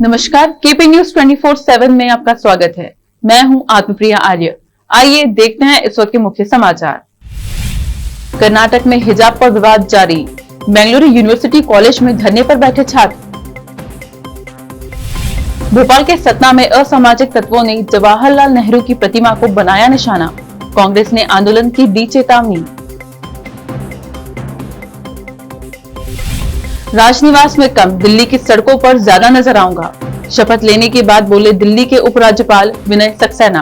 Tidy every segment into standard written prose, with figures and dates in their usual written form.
नमस्कार, KP news 24/7 में आपका स्वागत है। मैं हूं आत्मप्रिया आर्य। आइए देखते हैं इस वक्त के मुख्य समाचार। कर्नाटक में हिजाब पर विवाद जारी। बेंगलुरु यूनिवर्सिटी कॉलेज में धरने पर बैठे छात्र। भोपाल के सतना में असामाजिक तत्वों ने जवाहरलाल नेहरू की प्रतिमा को बनाया निशाना। कांग्रेस ने आंदोलन की दी चेतावनी। राजनिवास में कम, दिल्ली की सड़कों पर ज्यादा नजर आऊंगा। शपथ लेने के बाद बोले दिल्ली के उपराज्यपाल विनय सक्सेना।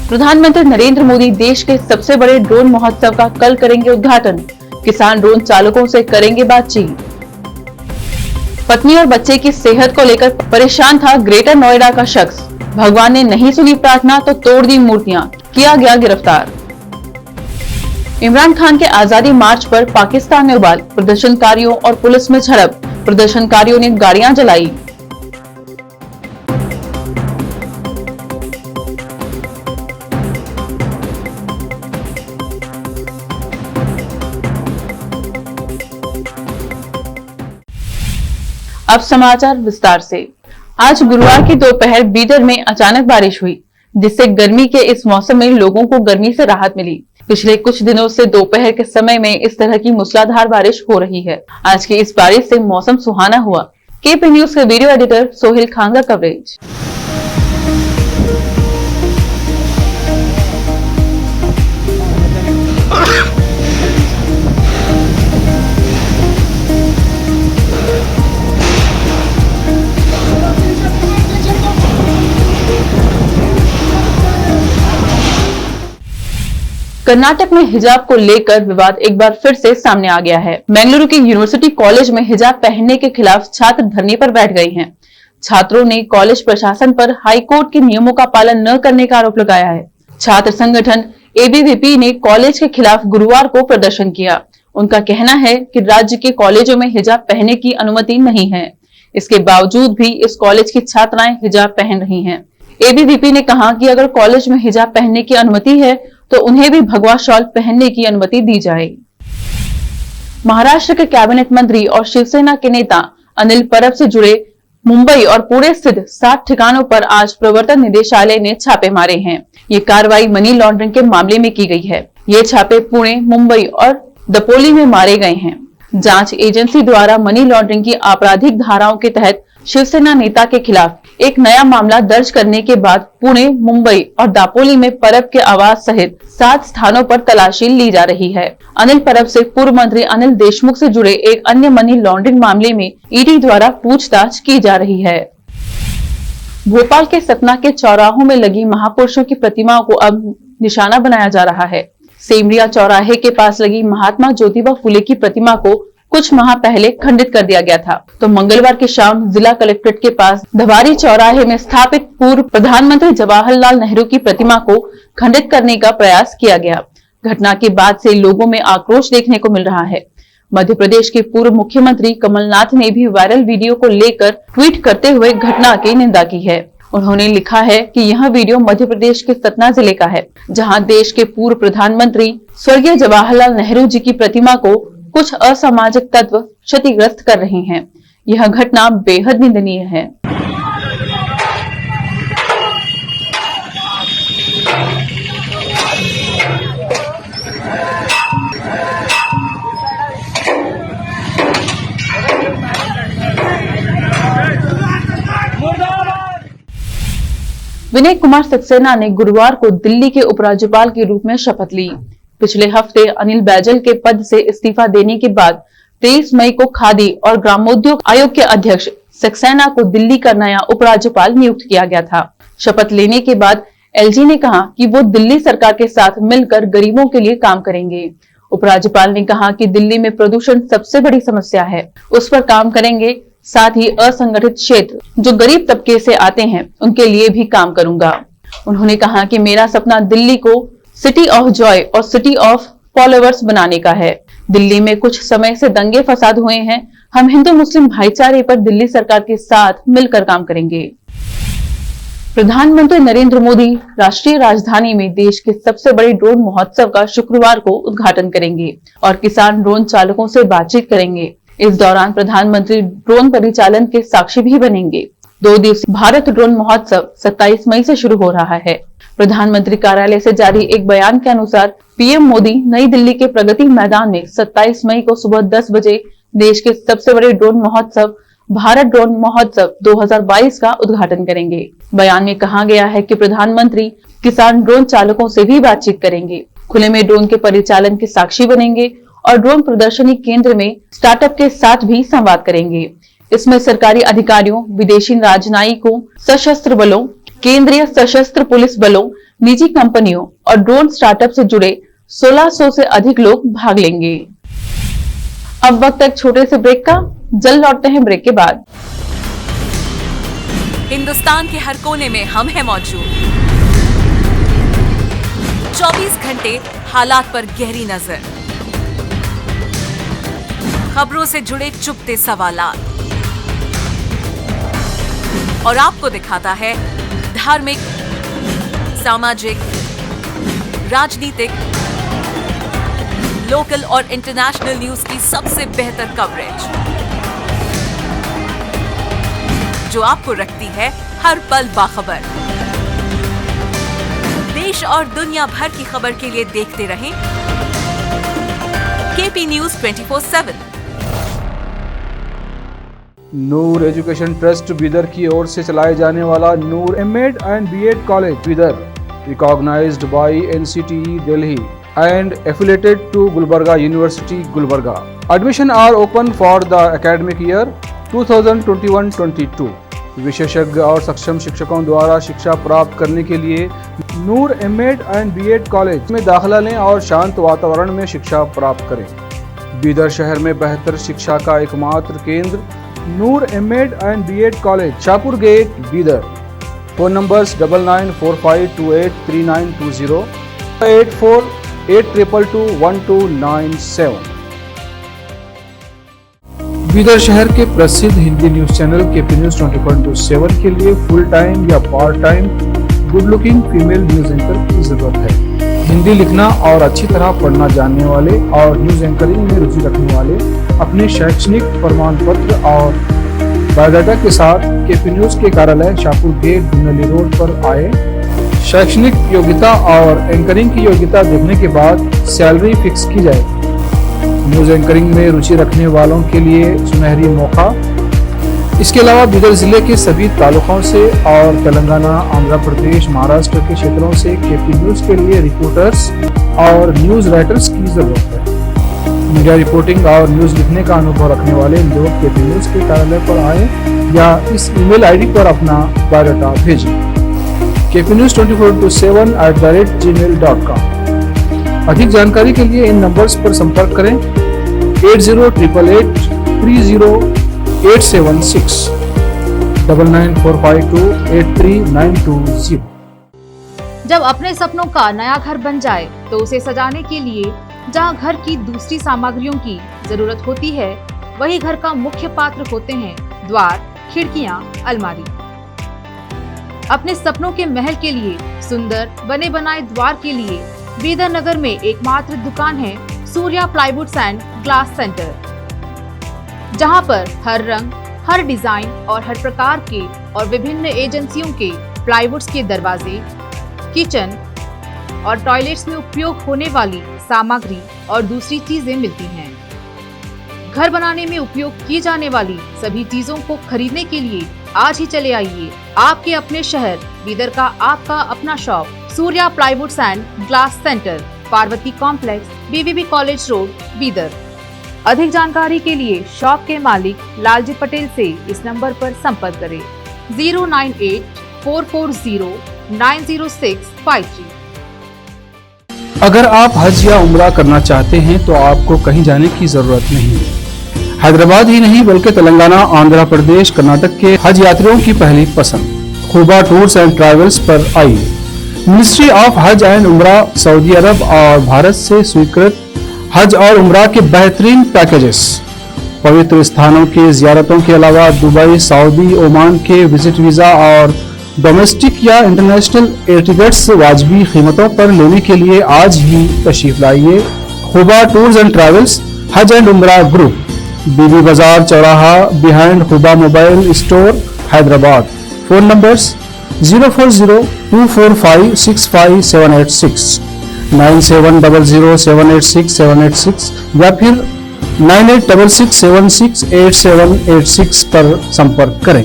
प्रधानमंत्री नरेंद्र मोदी देश के सबसे बड़े ड्रोन महोत्सव का कल करेंगे उद्घाटन। किसान ड्रोन चालकों से करेंगे बातचीत। पत्नी और बच्चे की सेहत को लेकर परेशान था ग्रेटर नोएडा का शख्स। भगवान ने नहीं सुनी प्रार्थना तो तोड़ दी मूर्तियां, किया गया गिरफ्तार। इमरान खान के आजादी मार्च पर पाकिस्तान में उबाल, प्रदर्शनकारियों और पुलिस में झड़प। प्रदर्शनकारियों ने गाड़ियां जलाई। अब समाचार विस्तार से। आज गुरुवार की दोपहर बीदर में अचानक बारिश हुई, जिससे गर्मी के इस मौसम में लोगों को गर्मी से राहत मिली। पिछले कुछ दिनों से दोपहर के समय में इस तरह की मूसलाधार बारिश हो रही है। आज की इस बारिश से मौसम सुहाना हुआ। केपी न्यूज के वीडियो एडिटर सोहेल खान का कवरेज। कर्नाटक में हिजाब को लेकर विवाद एक बार फिर से सामने आ गया है। बेंगलुरु के यूनिवर्सिटी कॉलेज में हिजाब पहनने के खिलाफ छात्र धरने पर बैठ गए हैं। छात्रों ने कॉलेज प्रशासन पर हाईकोर्ट के नियमों का पालन न करने का आरोप लगाया है। छात्र संगठन एबीवीपी ने कॉलेज के खिलाफ गुरुवार को प्रदर्शन किया। उनका कहना है कि राज्य के कॉलेजों में हिजाब पहनने की अनुमति नहीं है। इसके बावजूद भी इस कॉलेज की छात्राएं हिजाब पहन रही हैं। एबीवीपी ने कहा कि अगर कॉलेज में हिजाब पहनने की अनुमति है तो उन्हें भी भगवा शॉल पहनने की अनुमति दी जाए। महाराष्ट्र के कैबिनेट मंत्री और शिवसेना के नेता अनिल परब से जुड़े मुंबई और पुणे स्थित 7 ठिकानों पर आज प्रवर्तन निदेशालय ने छापे मारे हैं। ये कार्रवाई मनी लॉन्ड्रिंग के मामले में की गई है। ये छापे पुणे, मुंबई और दपोली में मारे गए हैं। जांच एजेंसी द्वारा मनी लॉन्ड्रिंग की आपराधिक धाराओं के तहत शिवसेना नेता के खिलाफ एक नया मामला दर्ज करने के बाद पुणे, मुंबई और दापोली में परब के आवास सहित 7 स्थानों पर तलाशी ली जा रही है। अनिल परब से पूर्व मंत्री अनिल देशमुख से जुड़े एक अन्य मनी लॉन्ड्रिंग मामले में ईडी द्वारा पूछताछ की जा रही है। भोपाल के सतना के चौराहों में लगी महापुरुषों की प्रतिमाओं को अब निशाना बनाया जा रहा है। सेमरिया चौराहे के पास लगी महात्मा ज्योतिबा फुले की प्रतिमा को कुछ माह पहले खंडित कर दिया गया था, तो मंगलवार की शाम जिला कलेक्ट्रेट के पास धवारी चौराहे में स्थापित पूर्व प्रधानमंत्री जवाहरलाल नेहरू की प्रतिमा को खंडित करने का प्रयास किया गया। घटना के बाद से लोगों में आक्रोश देखने को मिल रहा है। मध्य प्रदेश के पूर्व मुख्यमंत्री कमलनाथ ने भी वायरल वीडियो को लेकर ट्वीट करते हुए घटना की निंदा की है। उन्होंने लिखा है कि यह वीडियो मध्य प्रदेश के सतना जिले का है, जहां देश के पूर्व प्रधानमंत्री स्वर्गीय जवाहरलाल नेहरू जी की प्रतिमा को कुछ असामाजिक तत्व क्षतिग्रस्त कर रहे हैं। यह घटना बेहद निंदनीय है। विनय कुमार सक्सेना ने गुरुवार को दिल्ली के उपराज्यपाल के रूप में शपथ ली। पिछले हफ्ते अनिल बैजल के पद से इस्तीफा देने के बाद 23 मई को खादी और ग्रामोद्योग आयोग के अध्यक्ष सक्सेना को दिल्ली का नया उपराज्यपाल नियुक्त किया गया था। शपथ लेने के बाद एलजी ने कहा कि वो दिल्ली सरकार के साथ मिलकर गरीबों के लिए काम करेंगे। उपराज्यपाल ने कहा कि दिल्ली में प्रदूषण सबसे बड़ी समस्या है, उस पर काम करेंगे। साथ ही असंगठित क्षेत्र जो गरीब तबके से आते हैं उनके लिए भी काम करूंगा। उन्होंने कहा कि मेरा सपना दिल्ली को सिटी ऑफ जॉय और सिटी ऑफ फॉलोअर्स बनाने का है। दिल्ली में कुछ समय से दंगे फसाद हुए हैं। हम हिंदू मुस्लिम भाईचारे पर दिल्ली सरकार के साथ मिलकर काम करेंगे। प्रधानमंत्री नरेंद्र मोदी राष्ट्रीय राजधानी में देश के सबसे बड़े ड्रोन महोत्सव का शुक्रवार को उद्घाटन करेंगे और किसान ड्रोन चालकों से बातचीत करेंगे। इस दौरान प्रधानमंत्री ड्रोन परिचालन के साक्षी भी बनेंगे। 2 दिवसीय भारत ड्रोन महोत्सव 27 मई से शुरू हो रहा है। प्रधानमंत्री कार्यालय से जारी एक बयान के अनुसार पीएम मोदी नई दिल्ली के प्रगति मैदान में 27 मई को सुबह 10 बजे देश के सबसे बड़े ड्रोन महोत्सव भारत ड्रोन महोत्सव 2022 का उद्घाटन करेंगे। बयान में कहा गया है कि प्रधानमंत्री किसान ड्रोन चालकों से भी बातचीत करेंगे, खुले में ड्रोन के परिचालन के साक्षी बनेंगे और ड्रोन प्रदर्शनी केंद्र में स्टार्टअप के साथ भी संवाद करेंगे। इसमें सरकारी अधिकारियों, विदेशी राजनयिकों, सशस्त्र बलों, केंद्रीय सशस्त्र पुलिस बलों, निजी कंपनियों और ड्रोन स्टार्टअप से जुड़े 1600 से अधिक लोग भाग लेंगे। अब वक्त एक छोटे से ब्रेक का, जल्द लौटते हैं ब्रेक के बाद। हिंदुस्तान के हर कोने में हम हैं मौजूद। 24 घंटे हालात पर गहरी नजर, खबरों से जुड़े चुपते सवालात और आपको दिखाता है धार्मिक, सामाजिक, राजनीतिक, लोकल और इंटरनेशनल न्यूज की सबसे बेहतर कवरेज, जो आपको रखती है हर पल बाखबर। देश और दुनिया भर की खबर के लिए देखते रहें KP news 24/7। Noor education trust Bidar की ओर से चलाए जाने वाला Noor MEd and BEd college Bidar, recognised by NCTE Delhi and affiliated to Gulbarga University, Gulbarga. Admission are open for the academic year 2021-22. विशेषज्ञ और सक्षम शिक्षकों द्वारा शिक्षा प्राप्त करने के लिए नूर एमएड एंड बीएड कॉलेज में दाखिला लें और शांत वातावरण में शिक्षा प्राप्त करें। बीदर शहर में बेहतर शिक्षा का एकमात्र केंद्र Noor MEd and BEd college, Shahpur gate, Bidar. Phone numbers 9945283920, 8482221297। Bidar शहर के प्रसिद्ध Hindi news channel KP news 24/7 के लिए फुल टाइम या part time good looking female news anchor की जरूरत है। हिंदी लिखना और अच्छी तरह पढ़ना जानने वाले और न्यूज एंकरिंग में रुचि रखने वाले अपने शैक्षणिक प्रमाण पत्र और बायोडाटा के साथ केपी न्यूज के कार्यालय शाहपुर गेट, धुनली रोड पर आए। शैक्षणिक योग्यता और एंकरिंग की योग्यता देखने के बाद सैलरी फिक्स की जाए। न्यूज एंकरिंग में रुचि रखने वालों के लिए सुनहरी मौका। इसके अलावा बीदर जिले के सभी तालुकों से और तेलंगाना, आंध्र प्रदेश, महाराष्ट्र के क्षेत्रों से केपी न्यूज के लिए रिपोर्टर्स और न्यूज राइटर्स की जरूरत है। मीडिया रिपोर्टिंग और न्यूज लिखने का अनुभव रखने वाले लोग केपी न्यूज के कार्यालय पर आए या इस ईमेल आईडी पर अपना बायोडाटा भेजें, kpnews24/7@gmail.com। अधिक जानकारी के लिए इन नंबर्स पर संपर्क करें 8088300876, 9945283920। जब अपने सपनों का नया घर बन जाए तो उसे सजाने के लिए जहां घर की दूसरी सामग्रियों की जरूरत होती है, वही घर का मुख्य पात्र होते हैं द्वार, खिड़कियां, अलमारी। अपने सपनों के महल के लिए सुंदर बने बनाए द्वार के लिए बीदर नगर में एकमात्र दुकान है Surya plywoods and glass centre, जहां पर हर रंग, हर डिजाइन और हर प्रकार के और विभिन्न एजेंसियों के प्लाईवुड्स के दरवाजे, किचन और टॉयलेट्स में उपयोग होने वाली सामग्री और दूसरी चीजें मिलती हैं। घर बनाने में उपयोग की जाने वाली सभी चीजों को खरीदने के लिए आज ही चले आइए आपके अपने शहर बीदर का आपका अपना shop Surya plywoods and glass centre, Parvati complex, BVB college road, Bidar. अधिक जानकारी के लिए शॉप के मालिक लालजी पटेल से इस नंबर पर संपर्क करें 098-440-90653। अगर आप हज या उम्रा करना चाहते हैं तो आपको कहीं जाने की जरूरत नहीं है। हैदराबाद ही नहीं बल्कि तेलंगाना, आंध्र प्रदेश, कर्नाटक के हज यात्रियों की पहली पसंद खुबा टूर्स एंड ट्रैवल्स पर आई। मिनिस्ट्री ऑफ हज एंड उम्रा सऊदी अरब और भारत से स्वीकृत हज और उम्रा के बेहतरीन पैकेजेस, पवित्र स्थानों के जियारतों के अलावा दुबई, सऊदी, ओमान के विजिट वीजा और डोमेस्टिक या इंटरनेशनल एयर टिकट्स वाजबी कीमतों पर लेने के लिए आज ही तशरीफ लाइए। खुबा टूर्स एंड ट्रैवल्स, हज एंड उम्रा ग्रुप, बीबी बाजार चौराहा behind Huba mobile store Hyderabad. Phone numbers 04024565786, 9700786786 या फिर 9866768786 पर संपर्क करें।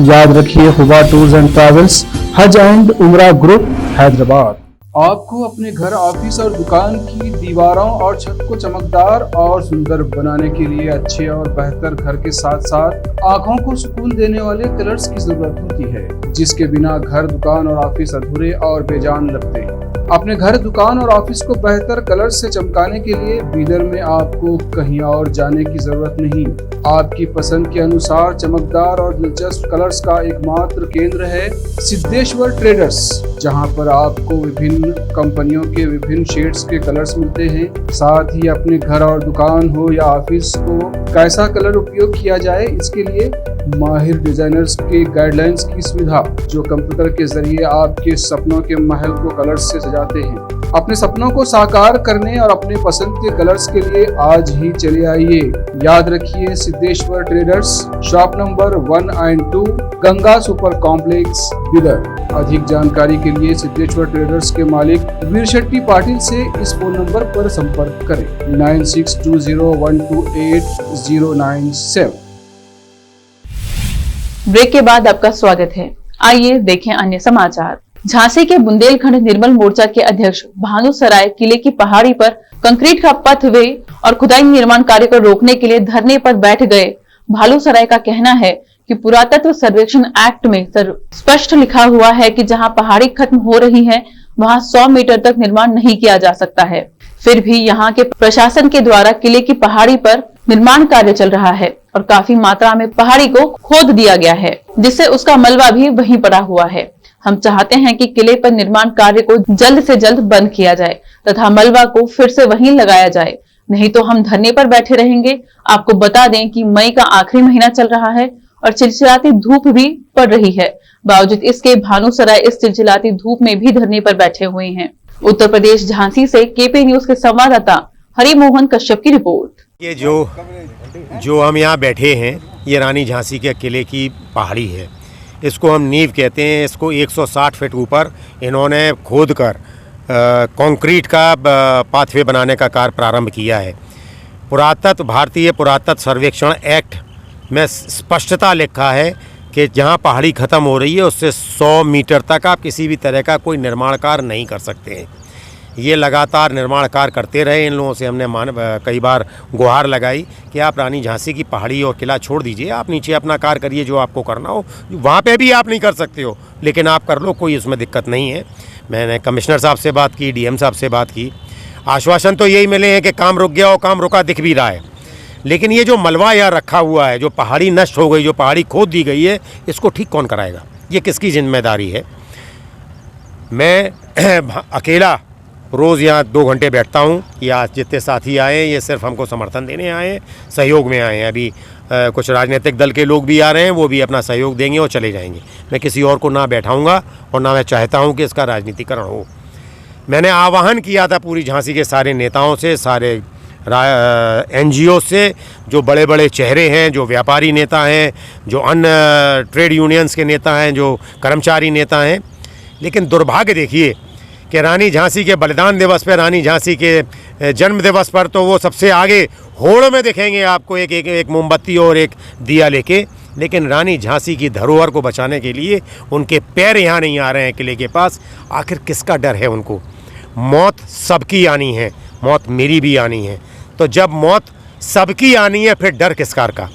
याद रखिए, हुबा टूर्स एंड ट्रैवल्स, हज एंड उम्रा ग्रुप हैदराबाद। आपको अपने घर, ऑफिस और दुकान की दीवारों और छत को चमकदार और सुंदर बनाने के लिए अच्छे और बेहतर घर के साथ साथ आंखों को सुकून देने वाले कलर्स की जरूरत होती है, जिसके बिना घर, दुकान और ऑफिस अधूरे और बेजान लगते हैं। अपने घर, दुकान और ऑफिस को बेहतर कलर्स से चमकाने के लिए बीदर में आपको कहीं और जाने की जरूरत नहीं। आपकी पसंद के अनुसार चमकदार और दिलचस्प कलर्स का एकमात्र केंद्र है सिद्धेश्वर ट्रेडर्स, जहां पर आपको विभिन्न कंपनियों के विभिन्न शेड्स के कलर्स मिलते हैं। साथ ही अपने घर और दुकान हो या ऑफिस को कैसा कलर उपयोग किया जाए, इसके लिए माहिर डिजाइनर्स के गाइडलाइंस की सुविधा, जो कंप्यूटर के जरिए आपके सपनों के महल को कलर्स से सजाते हैं। अपने सपनों को साकार करने और अपने पसंद के कलर्स के लिए आज ही चले आइए। याद रखिए, Siddheshwar traders, shop number 1 and 2, Ganga super complex, Bidar. अधिक जानकारी के लिए सिद्धेश्वर ट्रेडर्स के मालिक वीर शेट्टी पाटिल से इस फोन नंबर पर संपर्क करें 9620128097। ब्रेक के बाद आपका स्वागत है। आइए देखें अन्य समाचार। झांसी के बुंदेलखंड निर्मल मोर्चा के अध्यक्ष भानुसराय किले की पहाड़ी पर कंक्रीट का पथ वे और खुदाई निर्माण कार्य को रोकने के लिए धरने पर बैठ गए। भालूसराय का कहना है कि पुरातत्व सर्वेक्षण एक्ट में स्पष्ट लिखा हुआ है कि जहां पहाड़ी खत्म हो रही है वहां 100 मीटर तक निर्माण नहीं किया जा सकता है। फिर भी यहां के प्रशासन के द्वारा किले की पहाड़ी पर निर्माण कार्य चल रहा है और काफी मात्रा में पहाड़ी को खोद दिया गया है, जिससे उसका मलबा भी वहीं पड़ा हुआ है। हम चाहते हैं कि किले पर निर्माण कार्य को जल्द से जल्द बंद किया जाए तथा मलबा को फिर से वहीं लगाया जाए, नहीं तो हम धरने पर बैठे रहेंगे। आपको बता दें कि मई का आखिरी महीना चल रहा है और चिलचिलाती धूप भी पड़ रही है। बावजूद इसके भानुसराय इस चिलचिलाती धूप में भी धरने पर बैठे हुए हैं। उत्तर प्रदेश झांसी से केपी न्यूज के संवाददाता हरिमोहन कश्यप की रिपोर्ट। ये जो हम यहाँ बैठे हैं, ये रानी झांसी के किले की पहाड़ी है। इसको हम नींव कहते हैं। इसको 160 फीट ऊपर इन्होंने खोद कर कंक्रीट का पाथवे बनाने का कार्य प्रारंभ किया है। भारतीय पुरातत्व सर्वेक्षण एक्ट में स्पष्टता लिखा है कि जहाँ पहाड़ी ख़त्म हो रही है उससे 100 मीटर तक आप किसी भी तरह का कोई निर्माण कार्य नहीं कर सकते हैं। ये लगातार निर्माण कार्य करते रहे। इन लोगों से हमने कई बार गुहार लगाई कि आप रानी झांसी की पहाड़ी और किला छोड़ दीजिए, आप नीचे अपना कार्य करिए, जो आपको करना हो। वहाँ पे भी आप नहीं कर सकते हो, लेकिन आप कर लो, कोई उसमें दिक्कत नहीं है। मैंने कमिश्नर साहब से बात की, डीएम साहब से बात की। आश्वासन तो यही मिले हैं कि काम रुक गया और काम रुका दिख भी रहा है। लेकिन ये जो मलबा यहाँ रखा हुआ है, जो पहाड़ी नष्ट हो गई, जो पहाड़ी खोद दी गई है, इसको ठीक कौन कराएगा? ये किसकी जिम्मेदारी है? मैं अकेला रोज़ यहाँ 2 घंटे बैठता हूँ। या जितने साथी आए हैं, ये सिर्फ हमको समर्थन देने आए हैं, सहयोग में आए हैं। अभी कुछ राजनीतिक दल के लोग भी आ रहे हैं, वो भी अपना सहयोग देंगे और चले जाएंगे। मैं किसी और को ना बैठाऊँगा और ना मैं चाहता हूँ कि इसका राजनीतिकरण हो। मैंने आह्वान किया था पूरी झांसी के सारे नेताओं से, सारे NGO से, जो बड़े बड़े चेहरे हैं, जो व्यापारी नेता हैं, जो अन्य ट्रेड यूनियंस के नेता हैं, जो कर्मचारी नेता हैं। लेकिन दुर्भाग्य देखिए कि रानी झांसी के बलिदान दिवस पर, रानी झांसी के जन्म दिवस पर तो वो सबसे आगे होड़ में दिखेंगे आपको, एक मोमबत्ती और एक दिया लेके। लेकिन रानी झांसी की धरोहर को बचाने के लिए उनके पैर यहाँ नहीं आ रहे हैं किले के पास। आखिर किसका डर है उनको? मौत सबकी आनी है, मौत मेरी भी आनी है। तो जब मौत सबकी आनी है, फिर डर किसकार का?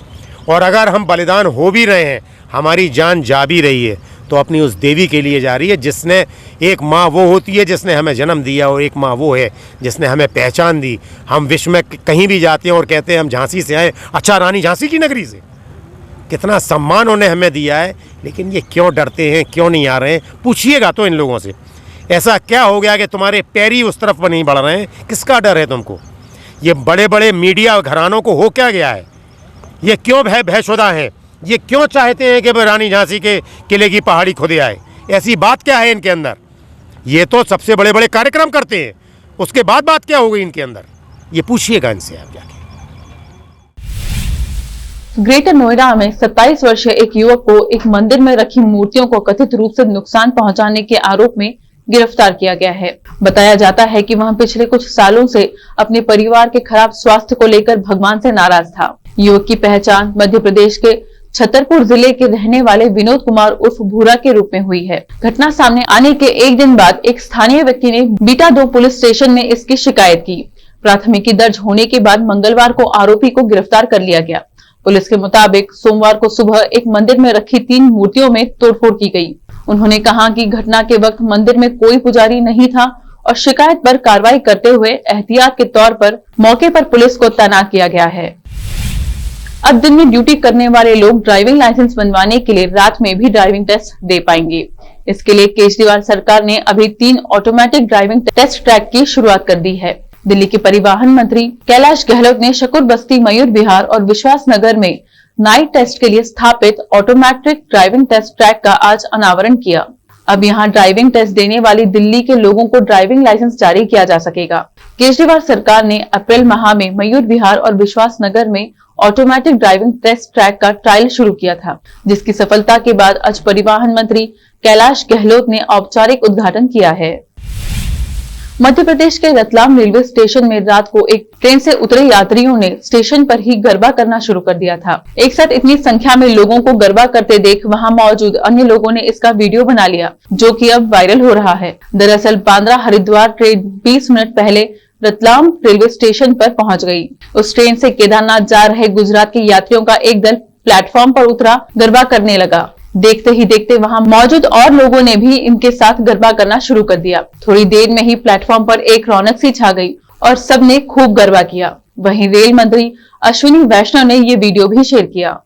और अगर हम बलिदान हो भी रहे हैं, हमारी जान जा भी रही है, तो अपनी उस देवी के लिए जा रही है जिसने, एक माँ वो होती है जिसने हमें जन्म दिया, और एक माँ वो है जिसने हमें पहचान दी। हम विश्व में कहीं भी जाते हैं और कहते हैं हम झांसी से आए, अच्छा रानी झांसी की नगरी से। कितना सम्मान उन्हें हमें दिया है, लेकिन ये क्यों डरते हैं, क्यों नहीं आ रहे हैं? पूछिएगा तो इन लोगों से, ऐसा क्या हो गया कि तुम्हारे पैर ही उस तरफ नहीं बढ़ रहे हैं? किसका डर है तुमको? ये बड़े बड़े मीडिया घरानों को हो क्या गया है? ये क्यों भयशुदा हैं? ये क्यों चाहते हैं कि रानी झांसी के किले की पहाड़ी खुदे आए? ऐसी बात क्या है इनके अंदर? ये तो सबसे बड़े बड़े कार्यक्रम करते हैं, उसके बाद बात क्या हो गई इनके अंदर? ये पूछिएगा इनसे आप जाके। ग्रेटर नोएडा में 27 वर्षीय एक युवक को एक मंदिर में रखी मूर्तियों को कथित रूप से नुकसान पहुंचाने के आरोप में गिरफ्तार किया गया है। बताया जाता है कि वह पिछले कुछ सालों से अपने परिवार के खराब स्वास्थ्य को लेकर भगवान से नाराज था। युवक की पहचान मध्य प्रदेश के छतरपुर जिले के रहने वाले विनोद कुमार उर्फ भूरा के रूप में हुई है। घटना सामने आने के एक दिन बाद एक स्थानीय व्यक्ति ने बीटा 2 पुलिस स्टेशन में इसकी शिकायत की। प्राथमिकी दर्ज होने के बाद मंगलवार को आरोपी को गिरफ्तार कर लिया गया। पुलिस के मुताबिक सोमवार को सुबह एक मंदिर में रखी 3 मूर्तियों में तोड़फोड़ की गई। उन्होंने कहा कि घटना के वक्त मंदिर में कोई पुजारी नहीं था और शिकायत पर कार्रवाई करते हुए एहतियात के तौर पर मौके पर पुलिस को तैनात किया गया है। अब दिन में ड्यूटी करने वाले लोग ड्राइविंग लाइसेंस बनवाने के लिए रात में भी ड्राइविंग टेस्ट दे पाएंगे। इसके लिए केजरीवाल सरकार ने अभी 3 ऑटोमेटिक ड्राइविंग टेस्ट ट्रैक की शुरुआत कर दी है। दिल्ली के परिवहन मंत्री कैलाश गहलोत ने शकुर बस्ती, मयूर विहार और विश्वास नगर में नाइट टेस्ट के लिए स्थापित ऑटोमेटिक ड्राइविंग टेस्ट ट्रैक का आज अनावरण किया। अब यहां ड्राइविंग टेस्ट देने वाली दिल्ली के लोगों को ड्राइविंग लाइसेंस जारी किया जा सकेगा। केजरीवाल सरकार ने अप्रैल माह में मयूर विहार और विश्वास नगर में ऑटोमेटिक ड्राइविंग टेस्ट ट्रैक का ट्रायल शुरू किया था, जिसकी सफलता के बाद आज परिवहन मंत्री कैलाश गहलोत ने औपचारिक उद्घाटन किया है। मध्य प्रदेश के रतलाम रेलवे स्टेशन में रात को एक ट्रेन से उतरे यात्रियों ने स्टेशन पर ही गरबा करना शुरू कर दिया था। एक साथ इतनी संख्या में लोगों को गरबा करते देख वहां मौजूद अन्य लोगों ने इसका वीडियो बना लिया, जो कि अब वायरल हो रहा है। दरअसल बांद्रा हरिद्वार ट्रेन 20 मिनट पहले रतलाम रेलवे स्टेशन पर पहुंच गई। उस ट्रेन से केदारनाथ जा रहे गुजरात के यात्रियों का एक दल प्लेटफॉर्म पर उतरा, गरबा करने लगा। देखते ही देखते वहां मौजूद और लोगों ने भी इनके साथ गरबा करना शुरू कर दिया। थोड़ी देर में ही प्लेटफॉर्म पर एक रौनक सी छा गई और सबने खूब गरबा किया। वहीं रेल मंत्री अश्विनी वैष्णव ने ये वीडियो भी शेयर किया।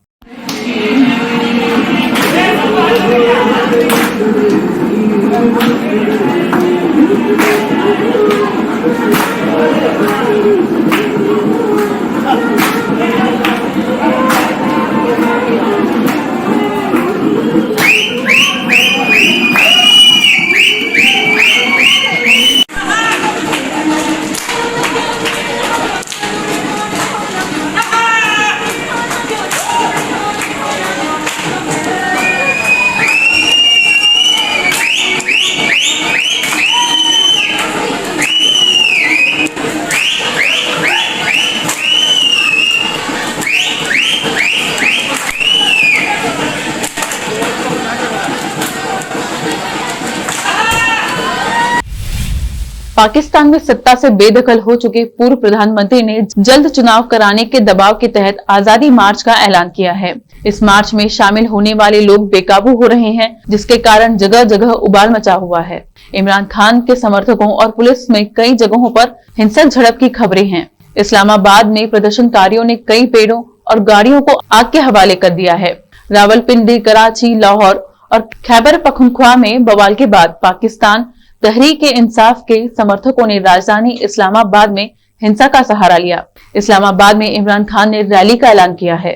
पाकिस्तान में सत्ता से बेदखल हो चुके पूर्व प्रधानमंत्री ने जल्द चुनाव कराने के दबाव के तहत आजादी मार्च का ऐलान किया है। इस मार्च में शामिल होने वाले लोग बेकाबू हो रहे हैं, जिसके कारण जगह जगह उबाल मचा हुआ है। इमरान खान के समर्थकों और पुलिस में कई जगहों पर हिंसक झड़प की खबरें हैं। इस्लामाबाद में प्रदर्शनकारियों ने कई पेड़ों और गाड़ियों को आग के हवाले कर दिया है। रावलपिंडी, कराची, लाहौर और खैबर पख्तूनख्वा में बवाल के बाद पाकिस्तान तहरीक-ए-इंसाफ के समर्थकों ने राजधानी इस्लामाबाद में हिंसा का सहारा लिया। इस्लामाबाद में इमरान खान ने रैली का ऐलान किया है।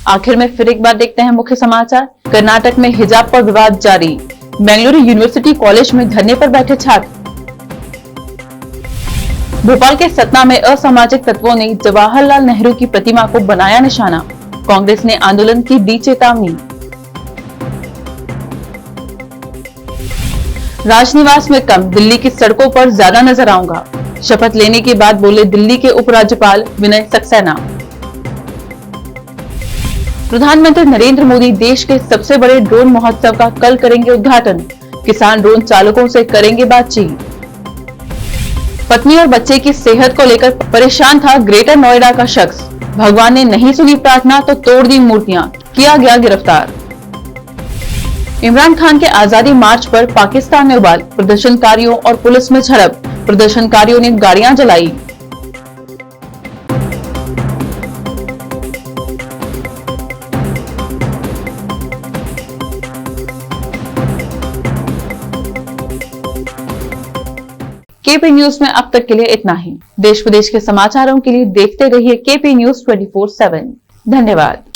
आखिर में फिर एक बार देखते हैं मुख्य समाचार। कर्नाटक में हिजाब पर विवाद जारी। बेंगलुरु यूनिवर्सिटी कॉलेज में धरने पर बैठे छात्र। भोपाल के सतना में असामाजिक तत्वों ने जवाहरलाल नेहरू की प्रतिमा को बनाया निशाना। कांग्रेस ने आंदोलन की दी चेतावनी। राजनिवास में कम, दिल्ली की सड़कों पर ज्यादा नजर आऊंगा। शपथ लेने के बाद बोले दिल्ली के उपराज्यपाल विनय सक्सेना। प्रधानमंत्री नरेंद्र मोदी देश के सबसे बड़े ड्रोन महोत्सव का कल करेंगे उद्घाटन। किसान ड्रोन चालकों से करेंगे बातचीत। पत्नी और बच्चे की सेहत को लेकर परेशान था ग्रेटर नोएडा का शख्स। भगवान ने नहीं सुनी प्रार्थना तो तोड़ दी मूर्तियां, किया गया गिरफ्तार। इमरान खान के आजादी मार्च पर पाकिस्तान में उबाल, प्रदर्शनकारियों और पुलिस में झड़प। प्रदर्शनकारियों ने गाड़ियां जलाई। केपी न्यूज में अब तक के लिए इतना ही। देश विदेश के समाचारों के लिए देखते रहिए केपी न्यूज 24/7। धन्यवाद।